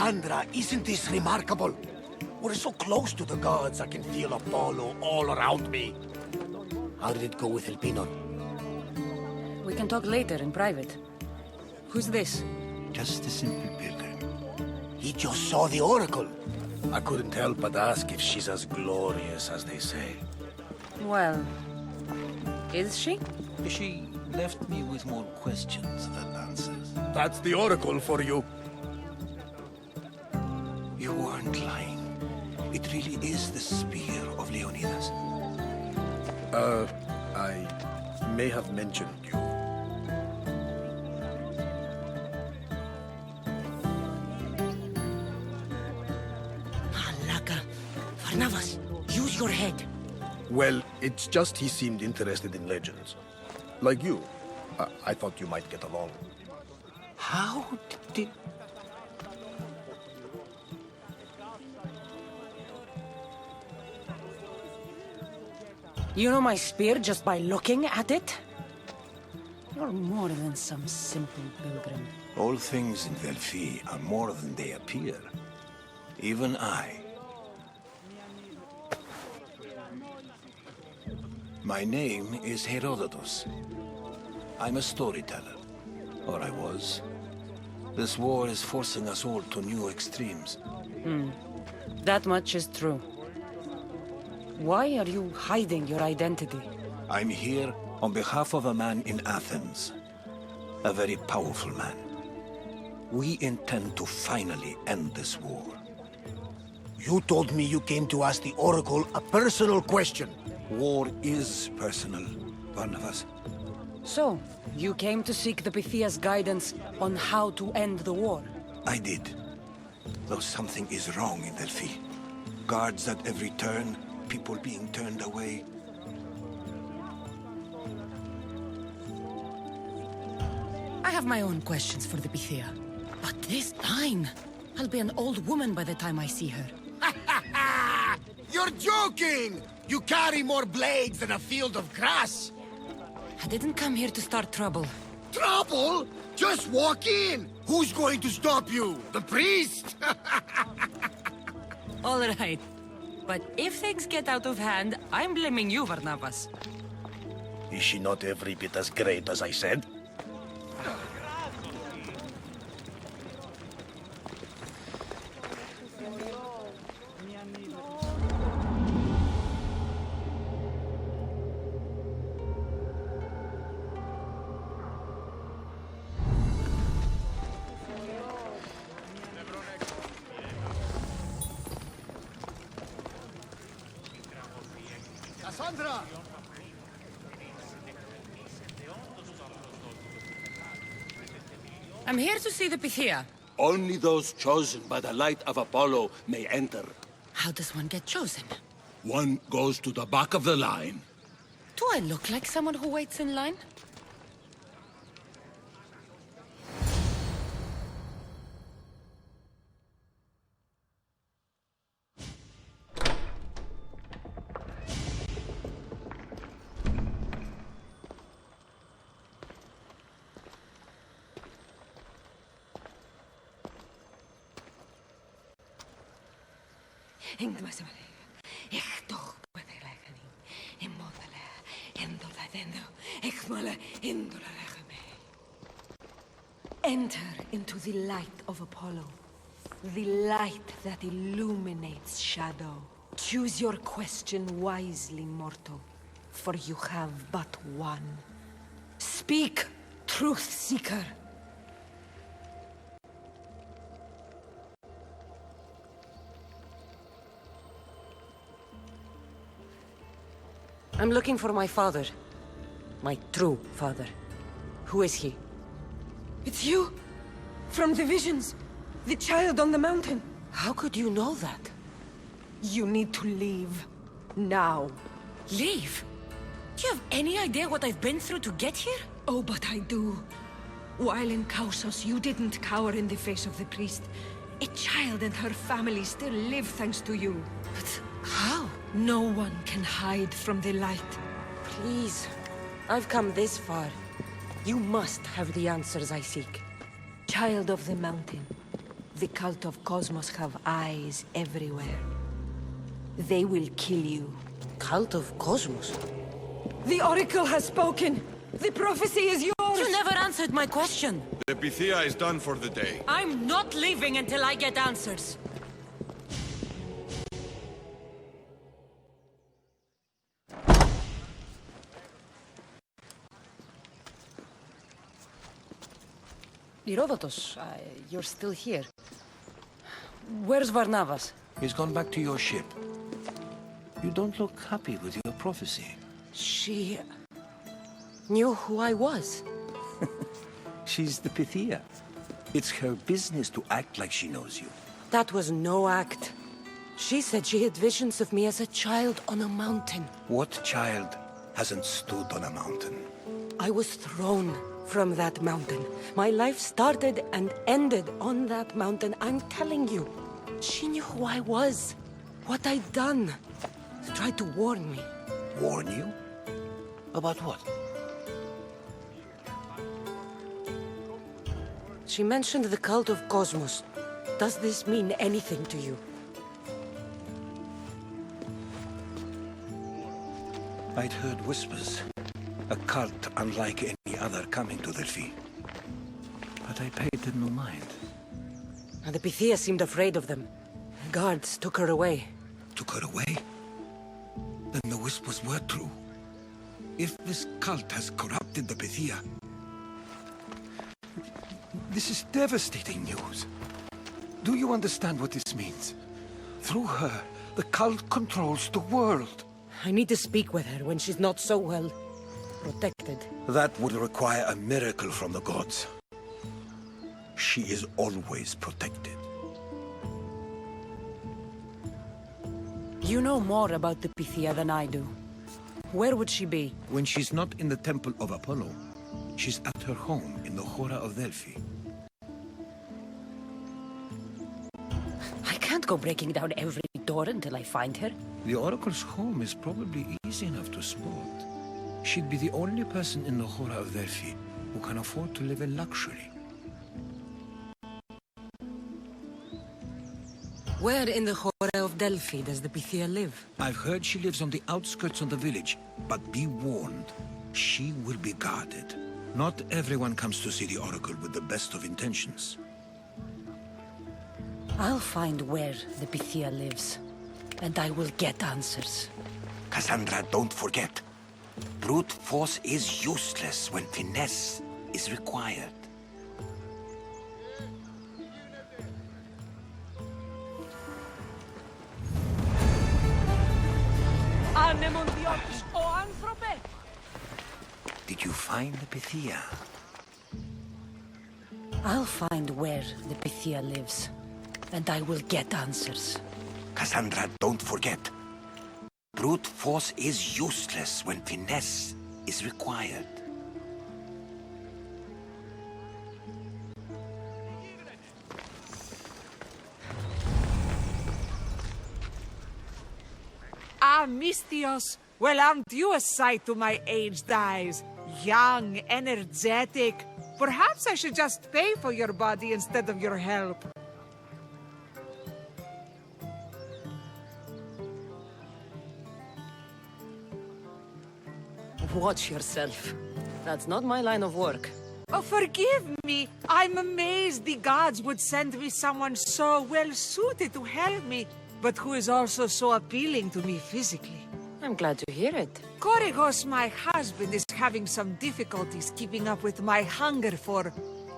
Kasssandra, isn't this remarkable? We're so close to the gods, I can feel Apollo all around me. How did it go with Elpinor? We can talk later in private. Who's this? Just a simple pilgrim. He just saw the oracle. I couldn't help but ask if she's as glorious as they say. Well... is she? She left me with more questions than answers. That's the oracle for you. You weren't lying. It really is the spear of Leonidas. I may have mentioned you. Malaka. Varnavas, use your head. Well, it's just he seemed interested in legends. Like you. I thought you might get along. How did... You know my spear just by looking at it? You're more than some simple pilgrim. All things in Delphi are more than they appear. Even I. My name is Herodotus. I'm a storyteller. Or I was. This war is forcing us all to new extremes. That much is true. Why are you hiding your identity? I'm here on behalf of a man in Athens. A very powerful man. We intend to finally end this war. You told me you came to ask the oracle a personal question. War is personal, Barnabas. So, you came to seek the Pythia's guidance on how to end the war? I did. Though something is wrong in Delphi. Guards at every turn, people being turned away. I have my own questions for the Pythia. But this line... I'll be an old woman by the time I see her. You're joking! You carry more blades than a field of grass! I didn't come here to start trouble. Trouble? Just walk in! Who's going to stop you? The priest? All right. But if things get out of hand, I'm blaming you, Varnavas. Is she not every bit as great as I said? Kasssandra! I'm here to see the Pythia. Only those chosen by the light of Apollo may enter. How does one get chosen? One goes to the back of the line. Do I look like someone who waits in line? Enter into the light of Apollo. The light that illuminates shadow. Choose your question wisely, mortal. For you have but one. Speak, truth seeker. I'm looking for my father. My true father. Who is he? It's you! From the visions! The child on the mountain! How could you know that? You need to leave. Now. Leave? Do you have any idea what I've been through to get here? Oh, but I do. While in Kaussos, you didn't cower in the face of the priest. A child and her family still live thanks to you. But how? No one can hide from the light. Please. I've come this far. You must have the answers I seek. Child of the mountain, The cult of Cosmos have eyes everywhere. They will kill you. Cult of Cosmos? The Oracle has spoken! The prophecy is yours! You never answered my question. The Pythia is done for the day. I'm not leaving until I get answers. Herodotus, you're still here. Where's Varnavas? He's gone back to your ship. You don't look happy with your prophecy. She knew who I was. She's the Pythia. It's her business to act like she knows you. That was no act. She said she had visions of me as a child on a mountain. What child hasn't stood on a mountain? I was thrown from that mountain. My life started and ended on that mountain. I'm telling you. She knew who I was, what I'd done. She tried to warn me. Warn you? About what? She mentioned the cult of Cosmos. Does this mean anything to you? I'd heard whispers. A cult unlike any other coming to Delphi. But I paid them no mind. And the Pythia seemed afraid of them. Guards took her away. Took her away? Then the whispers were true. If this cult has corrupted the Pythia... This is devastating news. Do you understand what this means? Through her, the cult controls the world. I need to speak with her when she's not so well protected. That would require a miracle from the gods. She is always protected. You know more about the Pythia than I do. Where would she be? When she's not in the temple of Apollo, she's at her home in the Hora of Delphi. I can't go breaking down every door until I find her. The Oracle's home is probably easy enough to spot. She'd be the only person in the Hora of Delphi who can afford to live in luxury. Where in the Hora of Delphi does the Pythia live? I've heard she lives on the outskirts of the village, but be warned, she will be guarded. Not everyone comes to see the Oracle with the best of intentions. I'll find where the Pythia lives, and I will get answers. Kasssandra, don't forget. Brute force is useless when finesse is required. Did you find the Pythia? I'll find where the Pythia lives, and I will get answers. Kasssandra, don't forget. Brute force is useless when finesse is required. Ah, Mystios! Well, aren't you a sight to my aged eyes? Young, energetic. Perhaps I should just pay for your body instead of your help. Watch yourself. That's not my line of work. Oh, forgive me. I'm amazed the gods would send me someone so well-suited to help me, but who is also so appealing to me physically. I'm glad to hear it. Korygos, my husband, is having some difficulties keeping up with my hunger for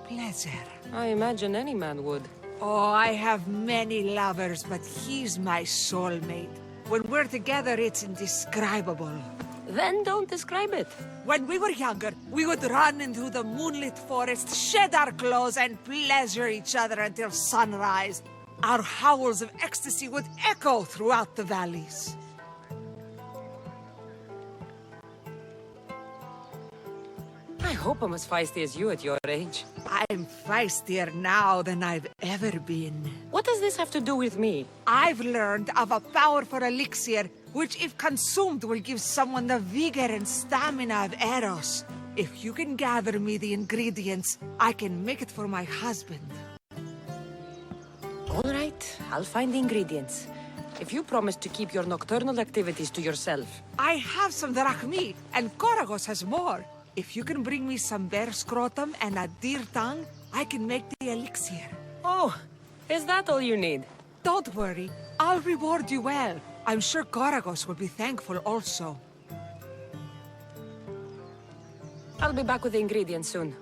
pleasure. I imagine any man would. Oh, I have many lovers, but he's my soulmate. When we're together, it's indescribable. Then don't describe it. When we were younger, we would run into the moonlit forest, shed our clothes, and pleasure each other until sunrise. Our howls of ecstasy would echo throughout the valleys. I hope I'm as feisty as you at your age. I'm feistier now than I've ever been. What does this have to do with me? I've learned of a powerful elixir, which if consumed will give someone the vigor and stamina of Eros. If you can gather me the ingredients, I can make it for my husband. I'll find the ingredients. If you promise to keep your nocturnal activities to yourself. I have some drachmi, and Koragos has more. If you can bring me some bear scrotum and a deer tongue, I can make the elixir. Oh, is that all you need? Don't worry, I'll reward you well. I'm sure Koragos will be thankful also. I'll be back with the ingredients soon.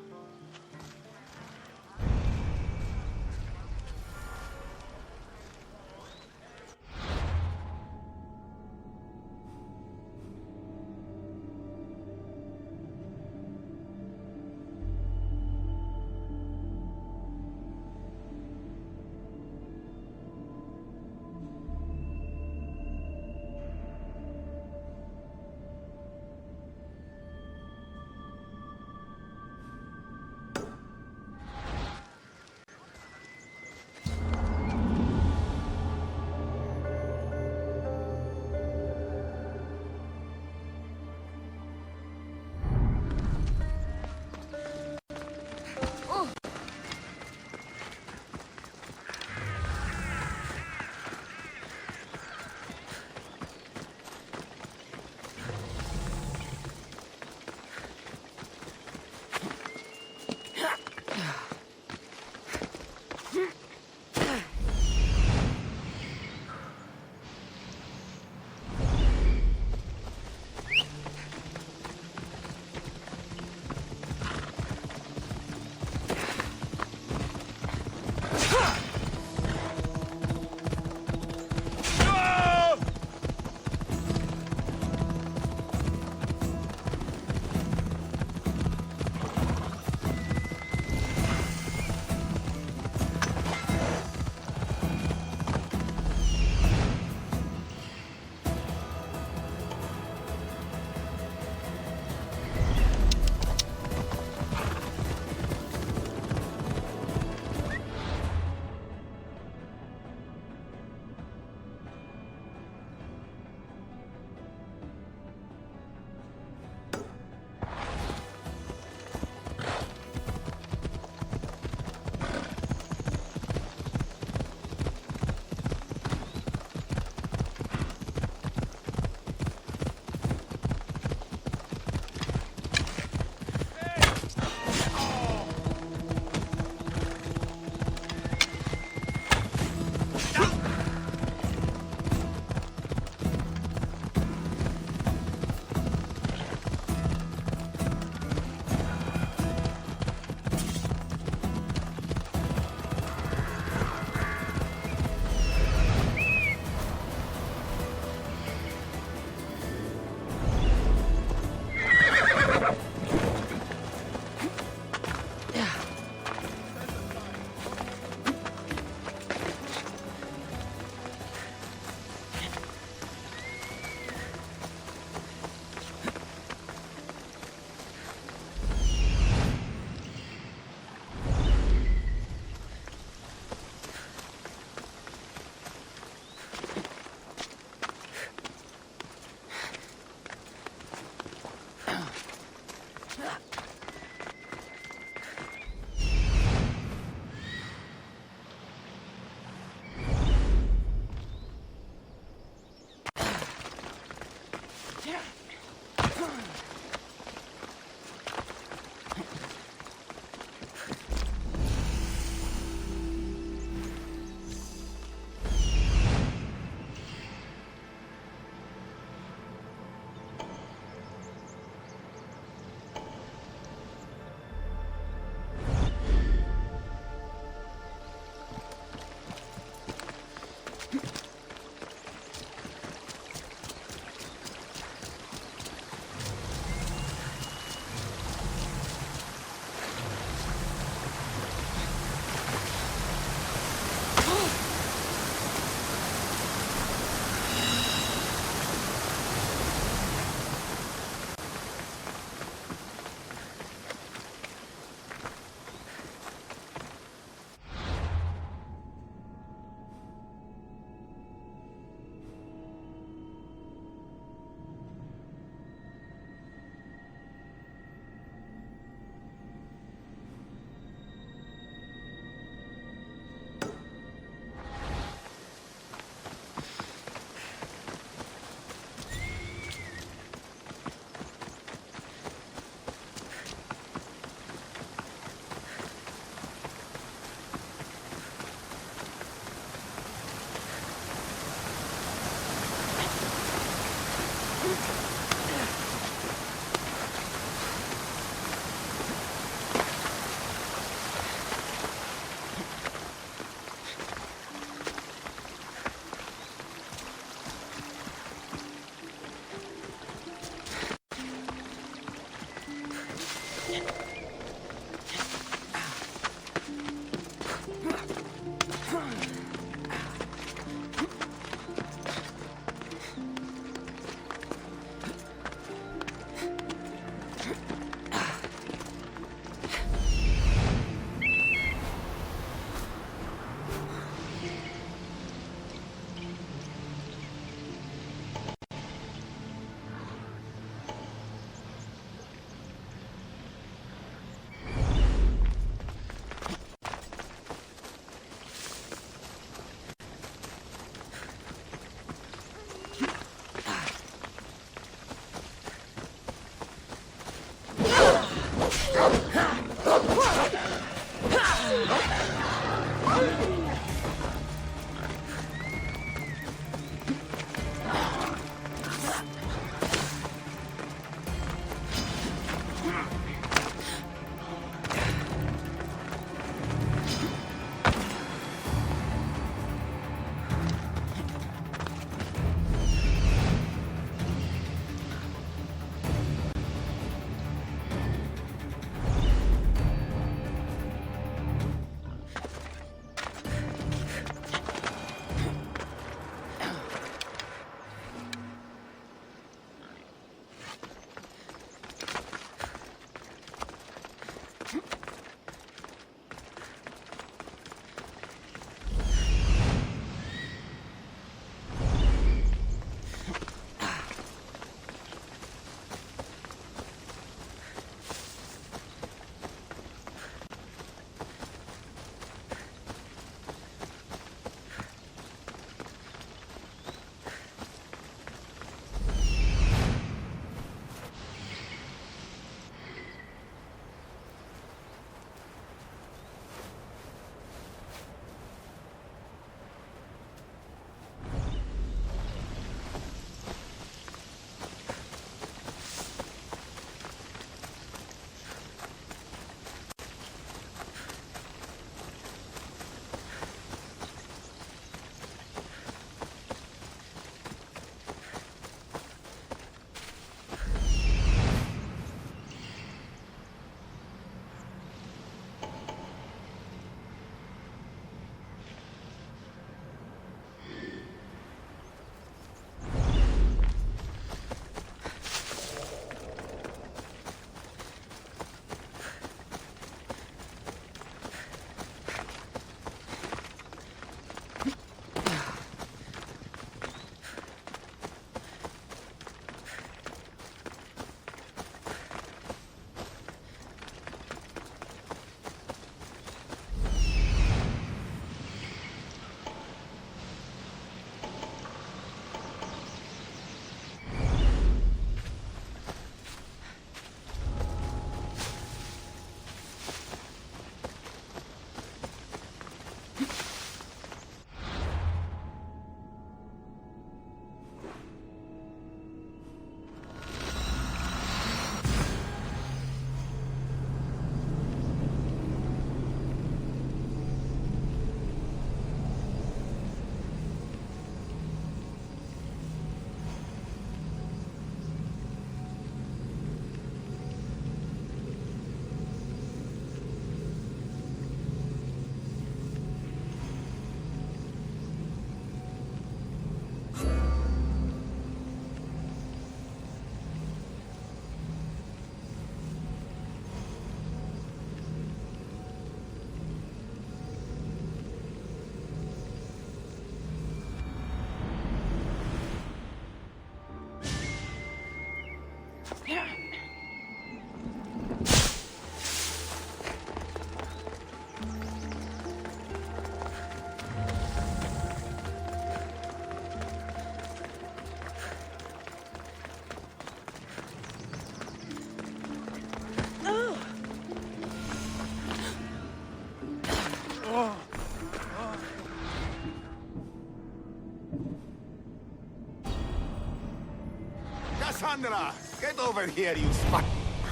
Kasssandra! Get over here, you spot.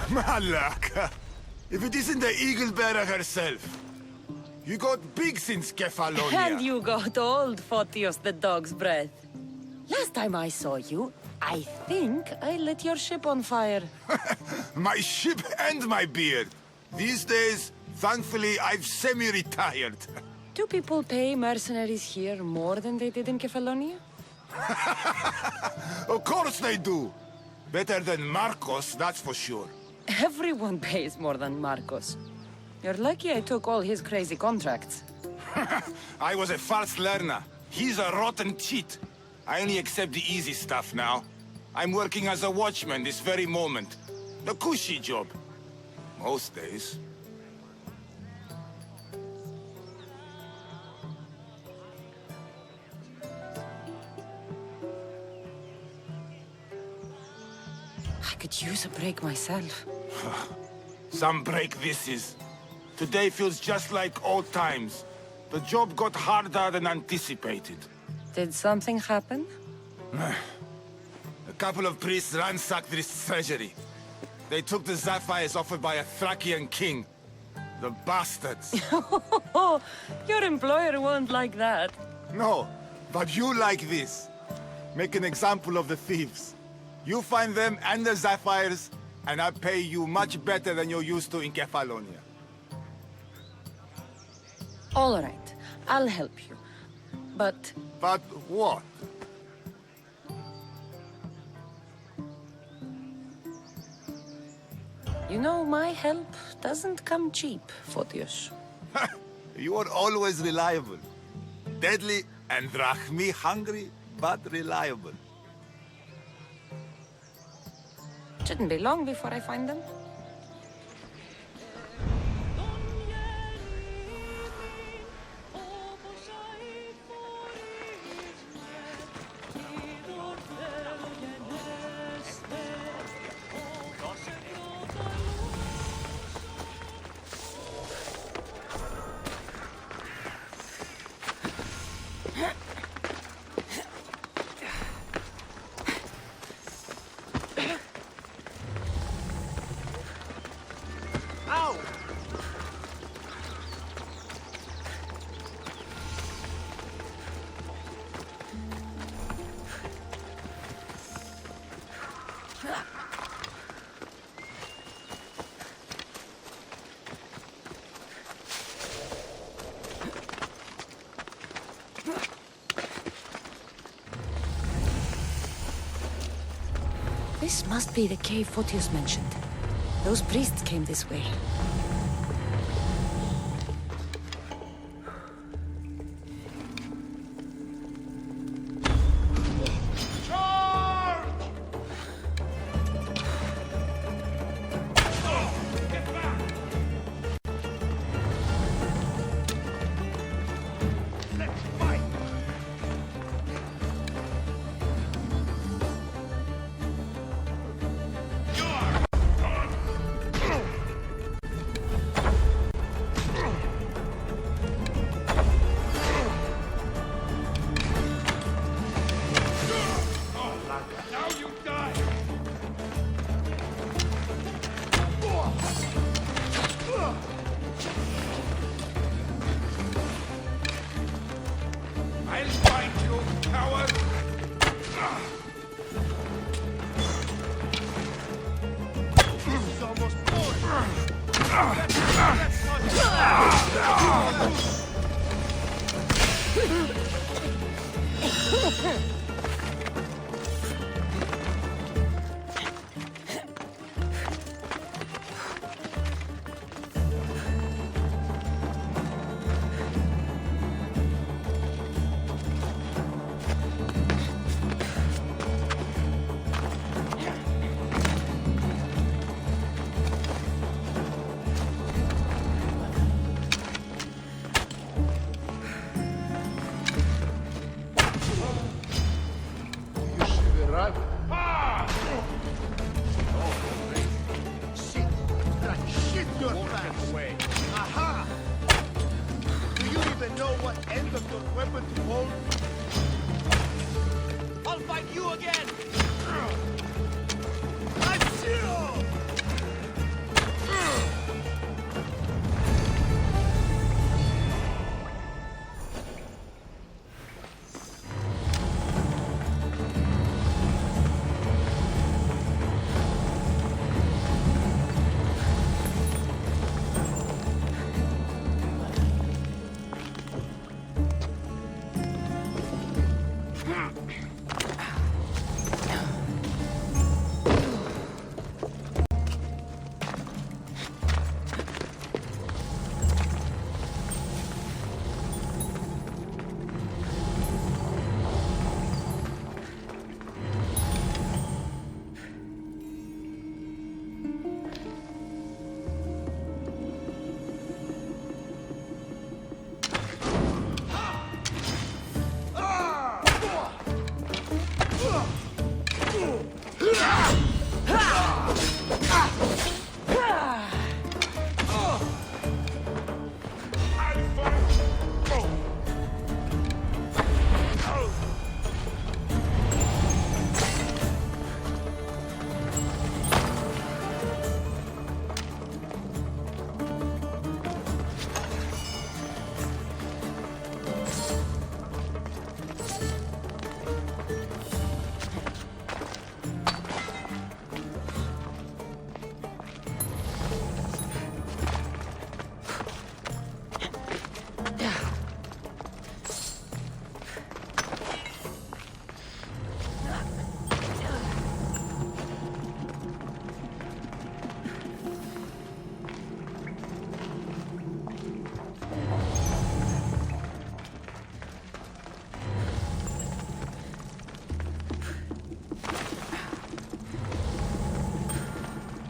Malaka! If it isn't the Eagle-bearer herself. You got big since Kefalonia. And you got old, Photios the dog's breath. Last time I saw you, I think I lit your ship on fire. My ship and my beard. These days, thankfully, I've semi-retired. Do people pay mercenaries here more than they did in Kefalonia? Of course they do. Better than Marcos, that's for sure. Everyone pays more than Marcos. You're lucky I took all his crazy contracts. I was a fast learner. He's a rotten cheat. I only accept the easy stuff now. I'm working as a watchman this very moment. The cushy job. Most days. I could use a break myself. Some break this is. Today feels just like old times. The job got harder than anticipated. Did something happen? A couple of priests ransacked this treasury. They took the sapphires offered by a Thracian king. The bastards. Your employer won't like that. No, but you like this. Make an example of the thieves. You find them and the sapphires, and I pay you much better than you're used to in Kefalonia. All right, I'll help you. But... But what? You know, my help doesn't come cheap, Photios. You are always reliable. Deadly and drachmi hungry, but reliable. Shouldn't be long before I find them. This must be the cave Photios mentioned. Those priests came this way.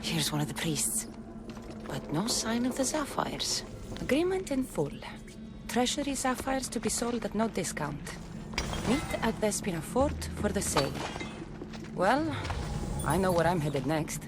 Here's one of the priests. But no sign of the sapphires. Agreement in full. Treasury sapphires to be sold at no discount. Meet at Vespina Fort for the sale. Well, I know where I'm headed next.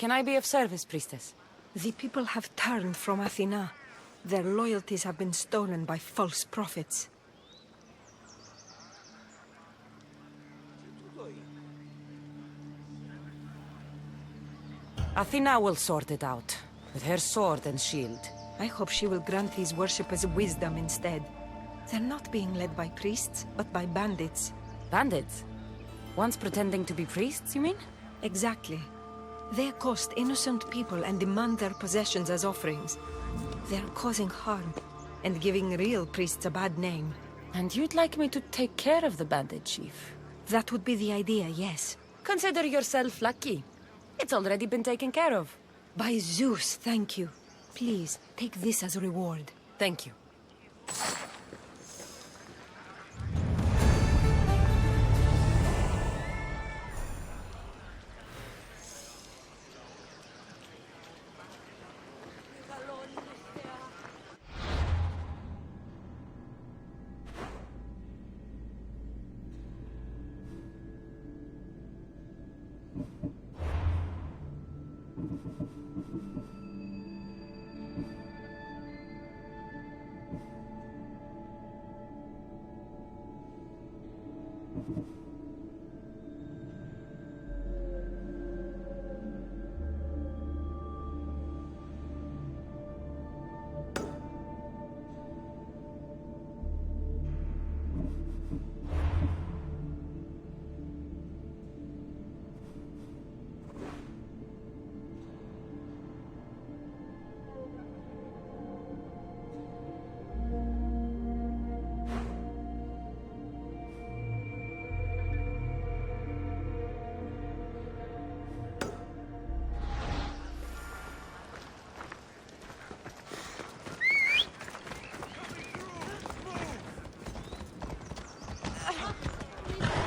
Can I be of service, priestess? The people have turned from Athena. Their loyalties have been stolen by false prophets. Athena will sort it out, with her sword and shield. I hope she will grant these worshippers wisdom instead. They're not being led by priests, but by bandits. Bandits? Once pretending to be priests, you mean? Exactly. They accost innocent people and demand their possessions as offerings. They're causing harm, and giving real priests a bad name. And you'd like me to take care of the bandit chief? That would be the idea, yes. Consider yourself lucky. It's already been taken care of. By Zeus, thank you. Please, take this as a reward. Thank you.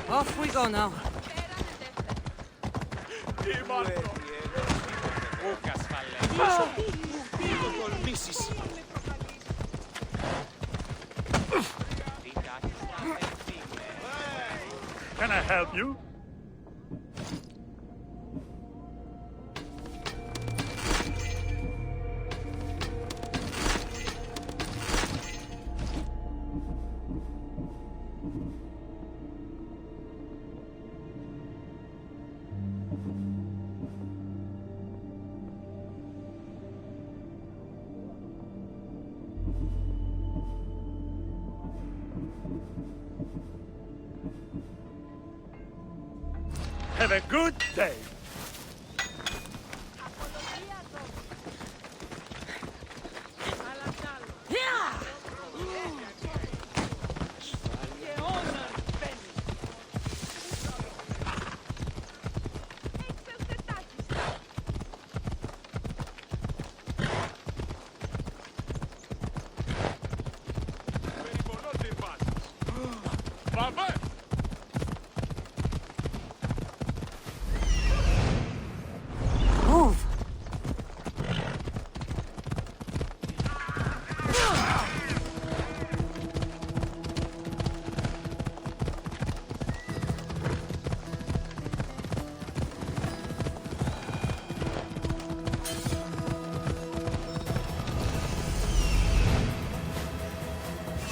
Off we go now. Can I help you? Have a good day. Move.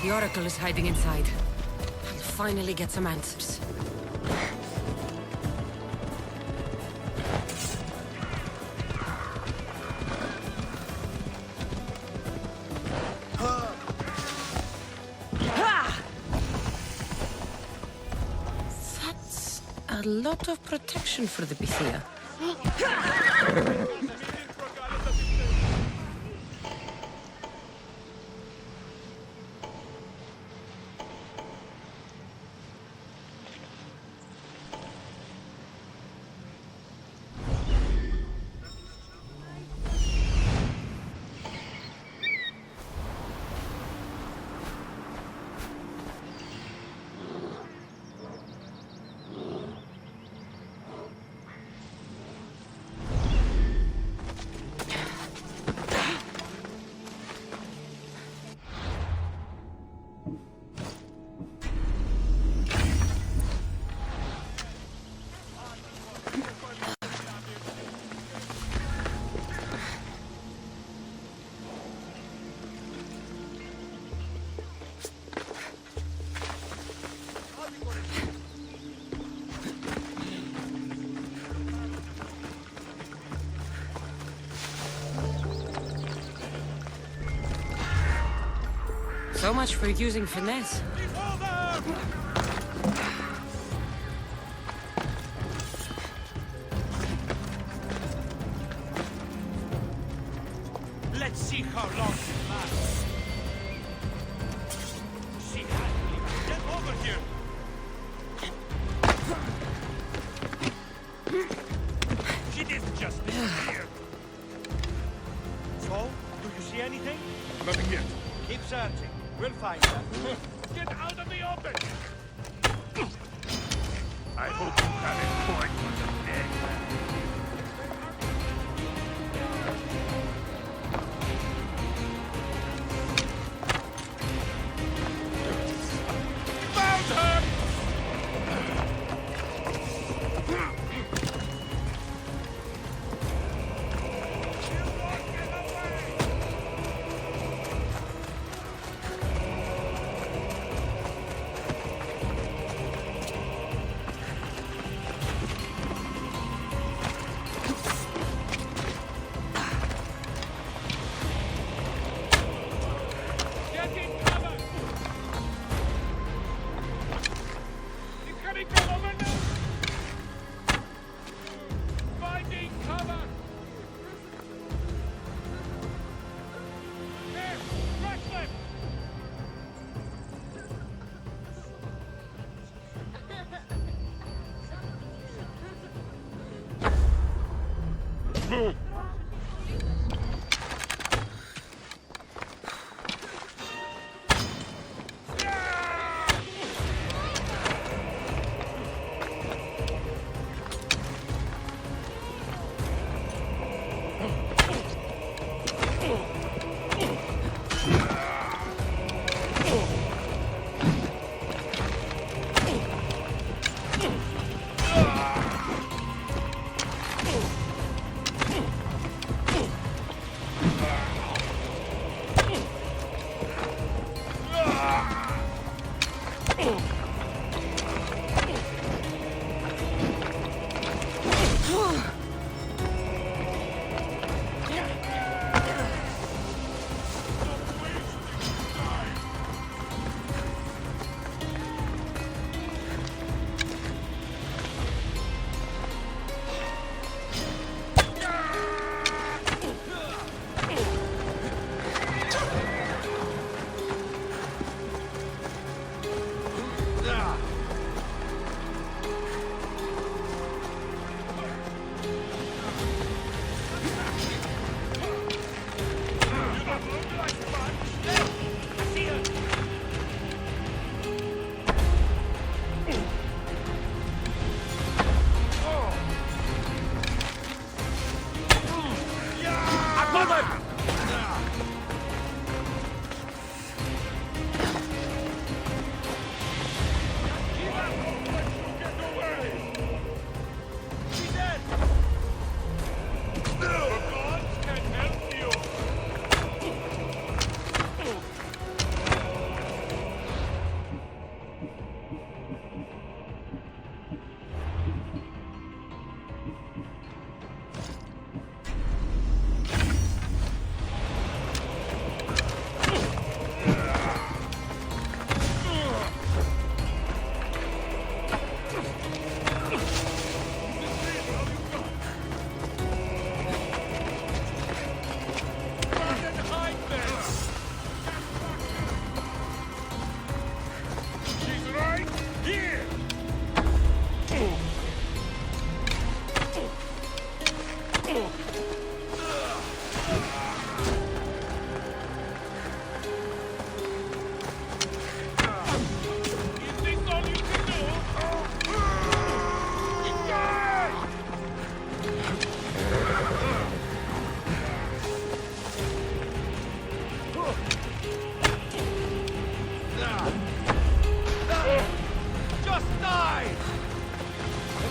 The Oracle is hiding inside. I'll finally get some answers. That's a lot of protection for the Bithia. So much for using finesse. Let's see how long it lasts. She has to get over here. She didn't just disappear. So, do you see anything? Nothing yet. Keep searching. We'll find her. Get out of the open! I hope you have a point for the dead. Found her!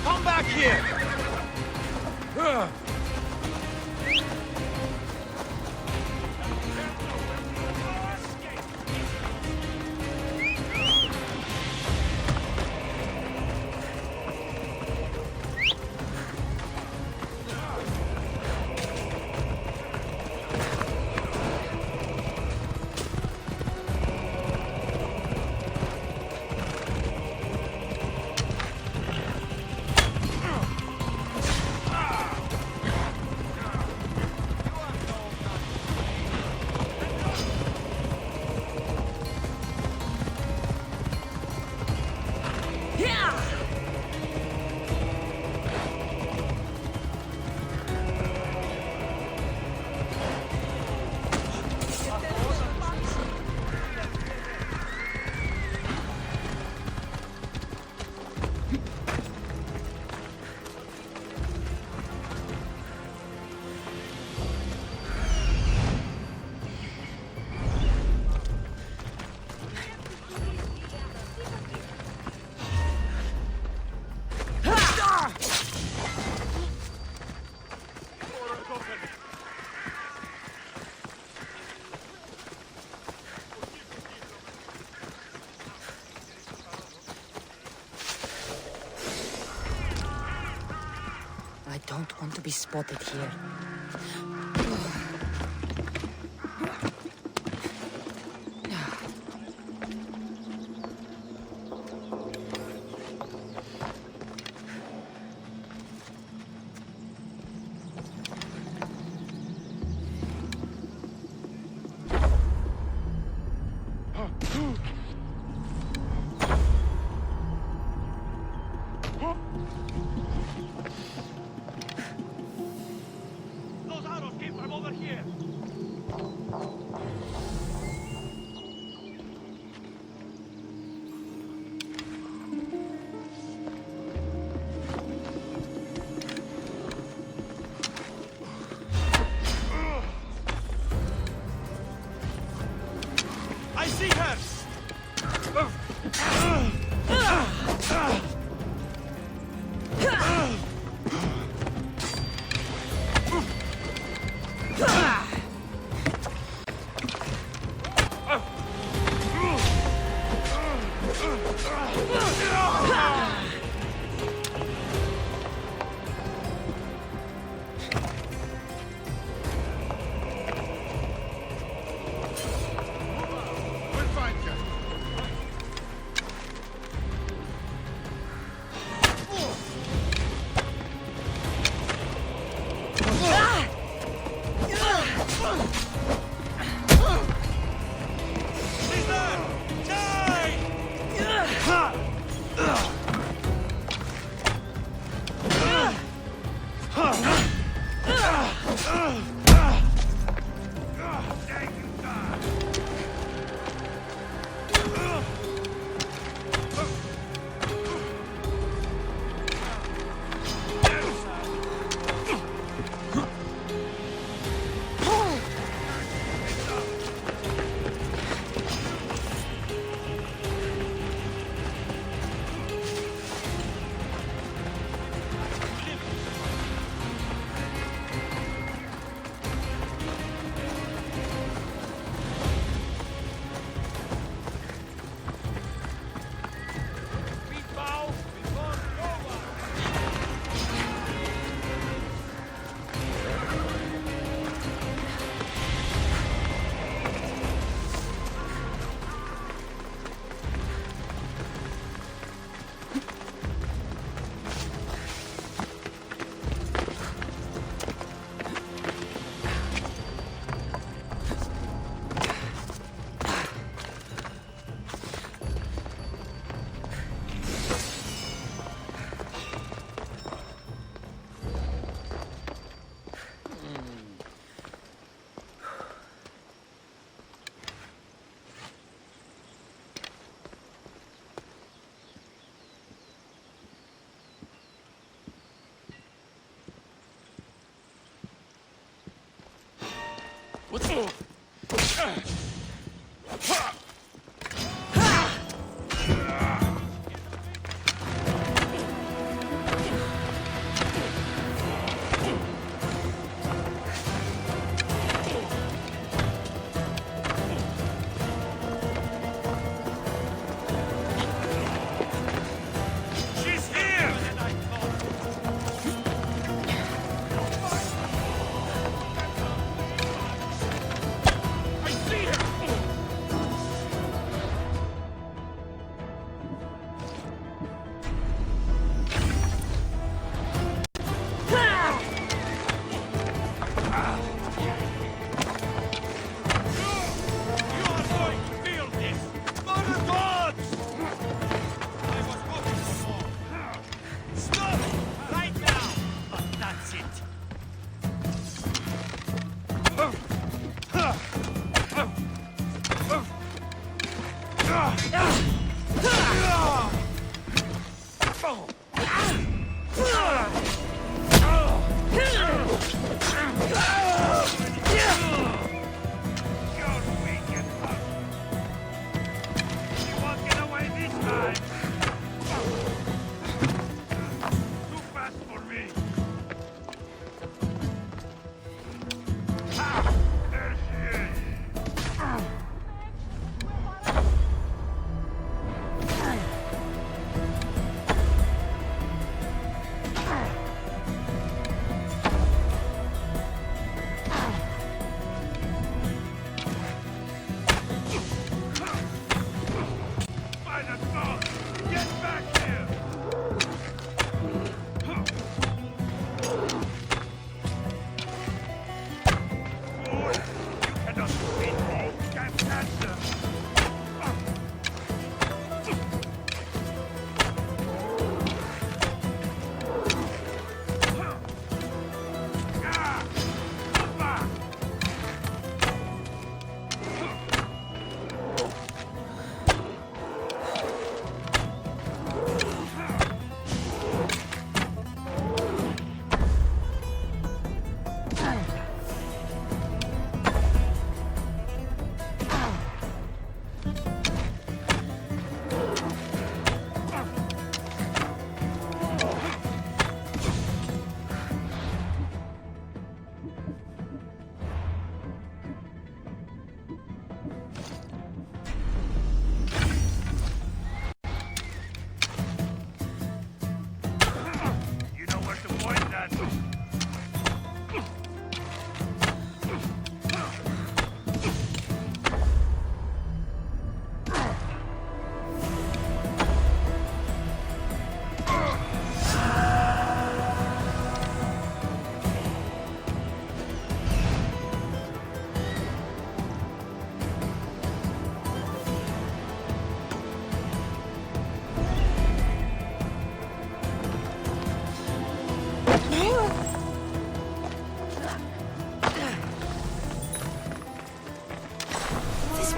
Come back here! I don't want to be spotted here. Those arrows came from over here! I see her! We'll find you. She's there! Die!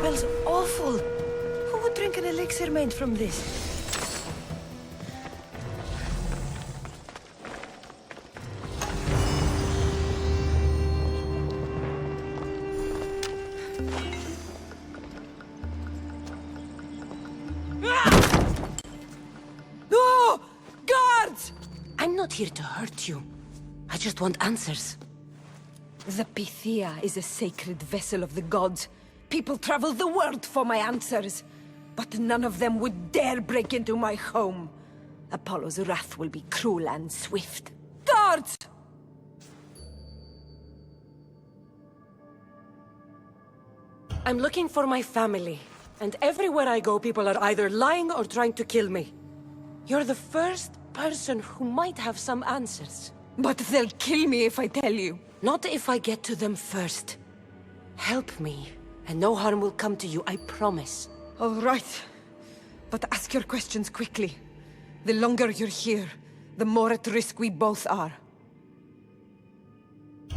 smells awful. Who would drink an elixir made from this? No! Guards! I'm not here to hurt you. I just want answers. The Pythia is a sacred vessel of the gods. People travel the world for my answers. But none of them would dare break into my home. Apollo's wrath will be cruel and swift. Guards! I'm looking for my family. And everywhere I go, people are either lying or trying to kill me. You're the first person who might have some answers. But they'll kill me if I tell you. Not if I get to them first. Help me, and no harm will come to you, I promise. All right. But ask your questions quickly. The longer you're here, the more at risk we both are.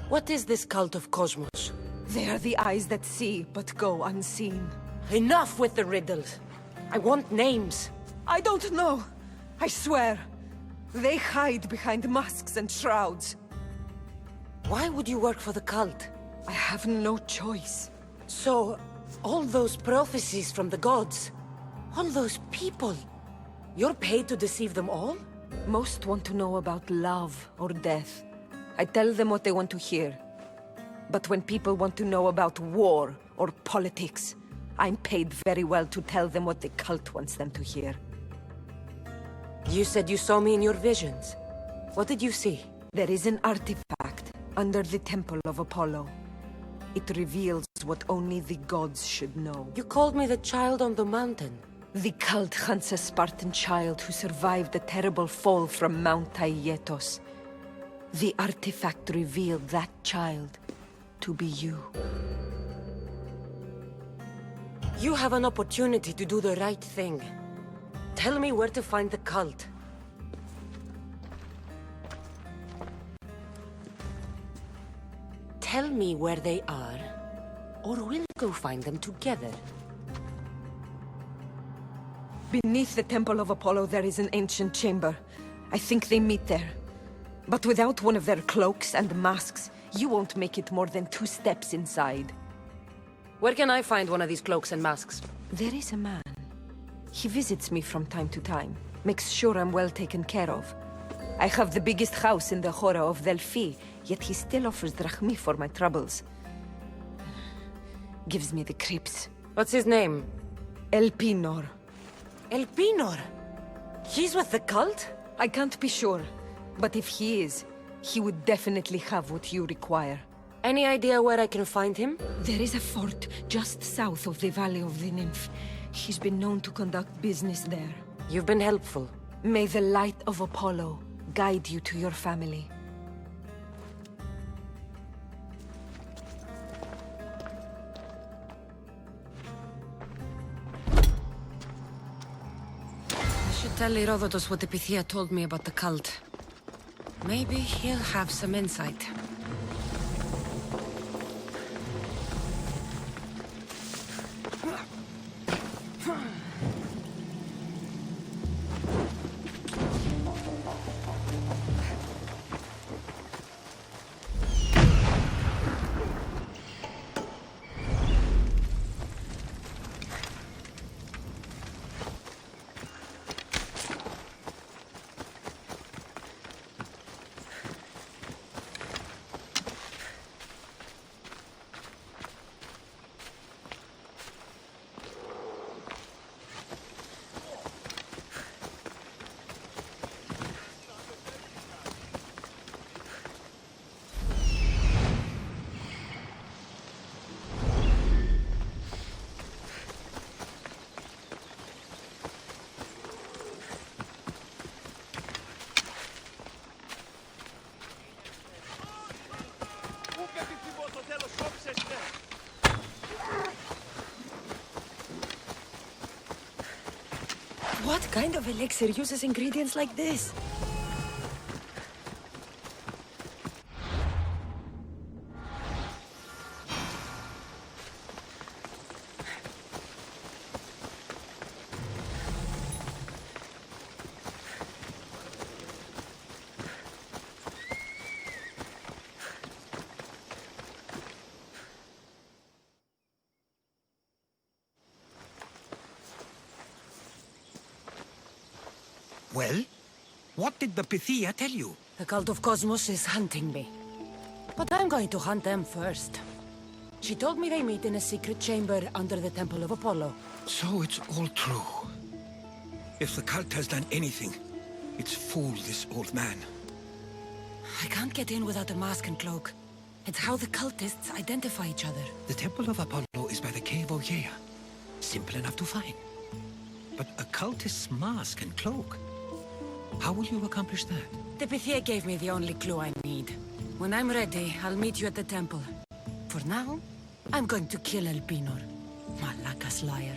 What is this cult of Cosmos? They are the eyes that see, but go unseen. Enough with the riddles. I want names. I don't know. I swear. They hide behind masks and shrouds. Why would you work for the cult? I have no choice. So, all those prophecies from the gods, all those people, you're paid to deceive them all? Most want to know about love or death. I tell them what they want to hear. But when people want to know about war or politics, I'm paid very well to tell them what the cult wants them to hear. You said you saw me in your visions. What did you see? There is an artifact under the temple of Apollo. It reveals what only the gods should know. You called me the child on the mountain. The cult hunts a Spartan child who survived the terrible fall from Mount Aietos. The artifact revealed that child to be you. You have an opportunity to do the right thing. Tell me where to find the cult. Tell me where they are, or we'll go find them together. Beneath the Temple of Apollo there is an ancient chamber. I think they meet there. But without one of their cloaks and masks, you won't make it more than 2 steps inside. Where can I find one of these cloaks and masks? There is a man. He visits me from time to time, makes sure I'm well taken care of. I have the biggest house in the Hora of Delphi, yet he still offers drachmi for my troubles. Gives me the creeps. What's his name? Elpinor. Elpinor? He's with the cult? I can't be sure, but if he is, he would definitely have what you require. Any idea where I can find him? There is a fort just south of the Valley of the Nymph. He's been known to conduct business there. You've been helpful. May the light of Apollo guide you to your family. I should tell Herodotus what the Pythia told me about the cult. Maybe he'll have some insight. What kind of elixir uses ingredients like this? Well? What did the Pythia tell you? The cult of Cosmos is hunting me. But I'm going to hunt them first. She told me they meet in a secret chamber under the Temple of Apollo. So it's all true. If the cult has done anything, it's fooled this old man. I can't get in without a mask and cloak. It's how the cultists identify each other. The Temple of Apollo is by the Cave of Yea. Simple enough to find. But a cultist's mask and cloak? How will you accomplish that? The Pythia gave me the only clue I need. When I'm ready, I'll meet you at the temple. For now, I'm going to kill Elpinor. Malaka's liar.